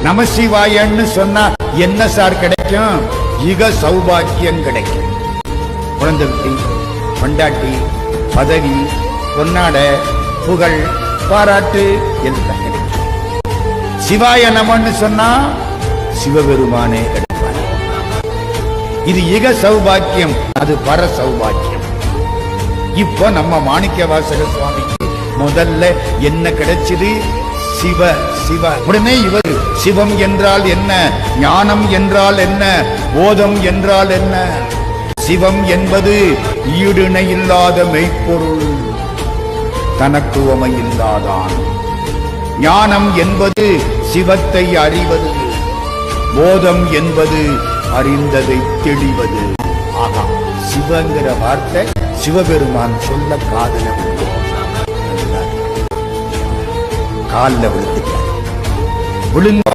நமசிவாயன்னு சொன்னா என்ன சார் கிடைக்கும்? யுக சௌபாக்கியம் கிடைக்கும். குழந்தை குட்டி, கொண்டாட்டி, பதவி, பொன்னாட, புகழ், பாராட்டு எல்லாம் கிடைக்கும். சிவாய நமன்னு சொன்னா சிவபெருமானே கிடைப்பார். இது யுக சௌபாக்கியம், அது பர சௌபாக்கியம். இப்ப நம்ம மாணிக்கவாசக சுவாமிக்கு முதல்ல என்ன கிடைச்சது? சிவ சிவ. உடனே இவர் சிவம் என்றால் என்ன, ஞானம் என்றால் என்ன, போதம் என்றால் என்ன? சிவம் என்பது ஈடுணை இல்லாத மெய்ப்பொருள், தனக்குவமை இல்லாதான். ஞானம் என்பது சிவத்தை அறிவது, போதம் என்பது அறிந்ததை தெளிவது. ஆகா, சிவங்கிற வார்த்தை சிவபெருமான் சொல்ல காதல காலில் விழுந்துட்டார். விழுந்த